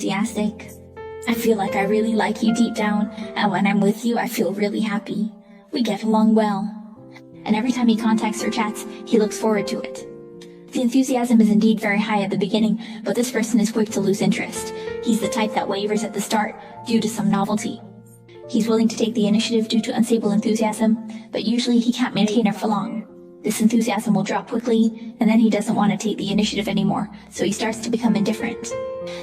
enthusiastic. I feel like I really like you deep down, and when I'm with you, I feel really happy. We get along well. And every time he contacts or chats, he looks forward to it. The enthusiasm is indeed very high at the beginning, but this person is quick to lose interest. He's the type that wavers at the start due to some novelty. He's willing to take the initiative due to unstable enthusiasm, but usually he can't maintain it for long. This enthusiasm will drop quickly, and then he doesn't want to take the initiative anymore, so he starts to become indifferent.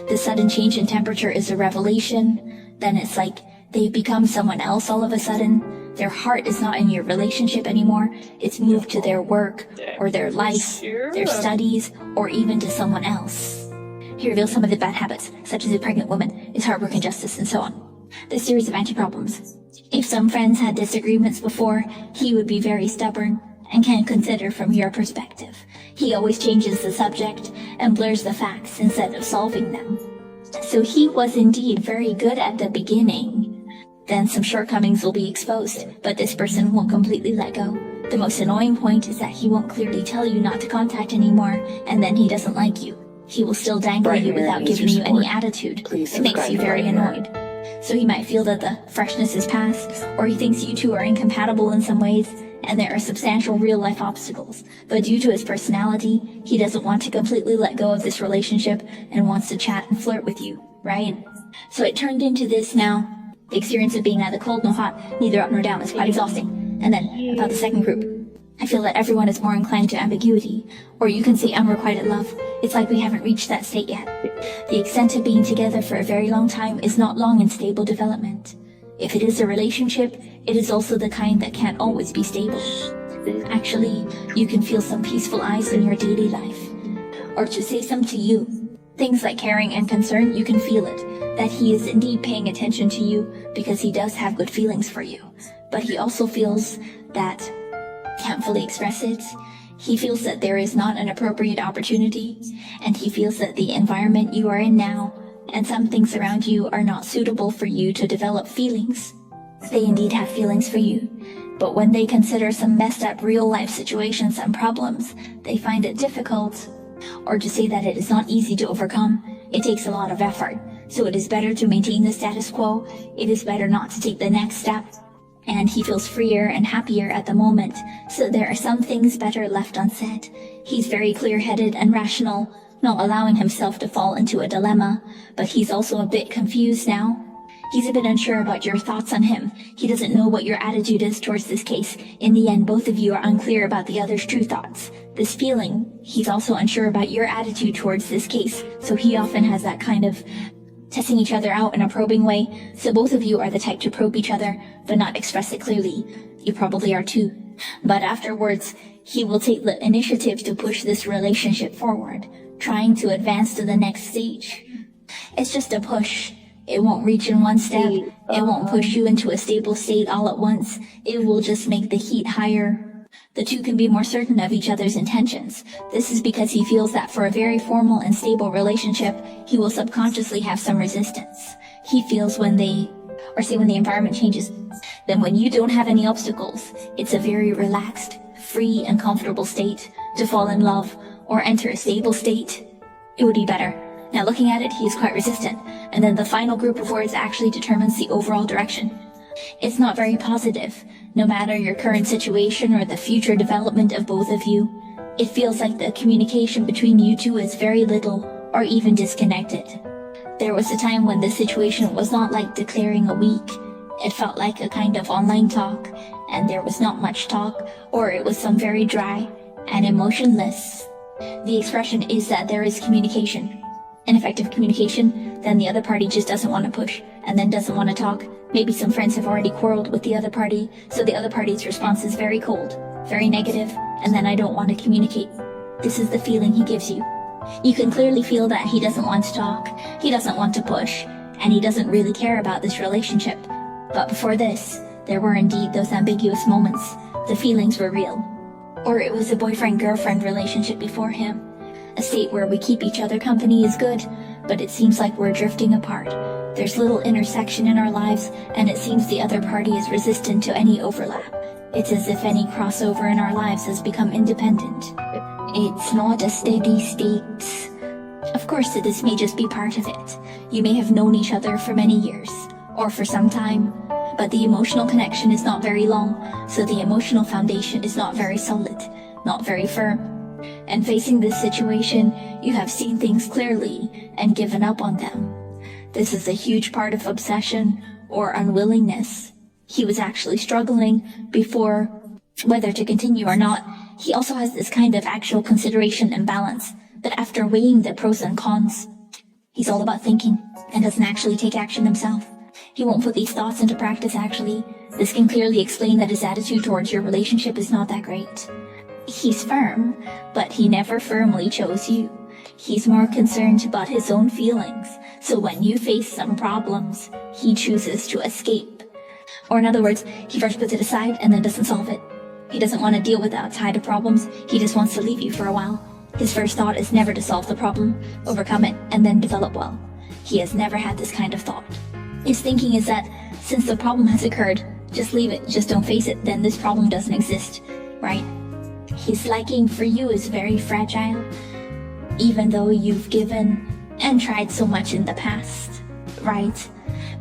The sudden change in temperature is a revelation. Then it's like they've become someone else all of a sudden. Their heart is not in your relationship anymore. It's moved to their work, or their life, their studies, or even to someone else. He reveals some of the bad habits, such as a pregnant woman, is hard work injustice, and so on. The series of anti-problems. If some friends had disagreements before, he would be very stubborn and can't consider from your perspective. He always changes the subject and blurs the facts instead of solving them. So he was indeed very good at the beginning. Then some shortcomings will be exposed, but this person won't completely let go. The most annoying point is that he won't clearly tell you not to contact anymore, and then he doesn't like you. He will still dangle you without giving you any attitude. It makes you very annoyed. So he might feel that the freshness is past, or he thinks you two are incompatible in some ways, and there are substantial real-life obstacles. But due to his personality, he doesn't want to completely let go of this relationship and wants to chat and flirt with you, right? So it turned into this now. The experience of being neither cold nor hot, neither up nor down, is quite exhausting. And then, about the second group. I feel that everyone is more inclined to ambiguity, or you can say unrequited love. It's like we haven't reached that state yet. The extent of being together for a very long time is not long in stable development. If it is a relationship, it is also the kind that can't always be stable. Actually, you can feel some peaceful eyes in your daily life. Or to say some to you. Things like caring and concern, you can feel it. That he is indeed paying attention to you because he does have good feelings for you. But he also feels that can't fully express it. He feels that there is not an appropriate opportunity, and he feels that the environment you are in now and some things around you are not suitable for you to develop feelings. They indeed have feelings for you, but when they consider some messed up real-life situations and problems, they find it difficult. Or to say that it is not easy to overcome, it takes a lot of effort. So it is better to maintain the status quo. It is better not to take the next step. And he feels freer and happier at the moment, so there are some things better left unsaid. He's very clear-headed and rational, not allowing himself to fall into a dilemma, but he's also a bit confused now. He's a bit unsure about your thoughts on him. He doesn't know what your attitude is towards this case. In the end, both of you are unclear about the other's true thoughts. This feeling, he's also unsure about your attitude towards this case, so he often has that kind of testing each other out in a probing way. So both of you are the type to probe each other, but not express it clearly. You probably are too. But afterwards, he will take the initiative to push this relationship forward, trying to advance to the next stage. It's just a push. It won't reach in one step. It won't push you into a stable state all at once. It will just make the heat higher. The two can be more certain of each other's intentions. This is because he feels that for a very formal and stable relationship, he will subconsciously have some resistance. He feels when the environment changes, then when you don't have any obstacles, it's a very relaxed, free and comfortable state to fall in love or enter a stable state. It would be better. Now looking at it, he is quite resistant, and then the final group of words actually determines the overall direction. It's not very positive, no matter your current situation or the future development of both of you. It feels like the communication between you two is very little or even disconnected. There was a time when the situation was not like declaring a week. It felt like a kind of online talk, and there was not much talk, or it was some very dry and emotionless. The expression is that there is communication. Ineffective communication, then the other party just doesn't want to push, and then doesn't want to talk. Maybe some friends have already quarreled with the other party, so the other party's response is very cold, very negative, and then I don't want to communicate. This is the feeling he gives you. You can clearly feel that he doesn't want to talk, he doesn't want to push, and he doesn't really care about this relationship. But before this, there were indeed those ambiguous moments. The feelings were real. Or it was a boyfriend-girlfriend relationship before him. A state where we keep each other company is good, but it seems like we're drifting apart. There's little intersection in our lives, and it seems the other party is resistant to any overlap. It's as if any crossover in our lives has become independent. It's not a steady state. Of course, this may just be part of it. You may have known each other for many years, or for some time, but the emotional connection is not very long, so the emotional foundation is not very solid, not very firm. And facing this situation, you have seen things clearly and given up on them. This is a huge part of obsession or unwillingness. He was actually struggling before whether to continue or not. He also has this kind of actual consideration and balance, but after weighing the pros and cons, he's all about thinking and doesn't actually take action himself. He won't put these thoughts into practice actually. This can clearly explain that his attitude towards your relationship is not that great. He's firm, but he never firmly chose you. He's more concerned about his own feelings, so when you face some problems, he chooses to escape. Or in other words, he first puts it aside and then doesn't solve it. He doesn't want to deal with the outside of problems, he just wants to leave you for a while. His first thought is never to solve the problem, overcome it, and then develop well. He has never had this kind of thought. His thinking is that, since the problem has occurred, just leave it, just don't face it, then this problem doesn't exist, right? His liking for you is very fragile, even though you've given and tried so much in the past, right?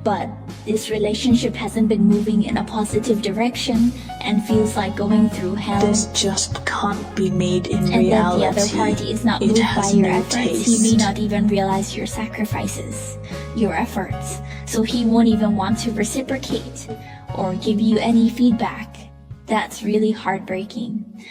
But this relationship hasn't been moving in a positive direction and feels like going through hell. This just can't be made in and reality. And that the other party is not moved by your efforts. He may not even realize your sacrifices, your efforts, so he won't even want to reciprocate or give you any feedback. That's really heartbreaking.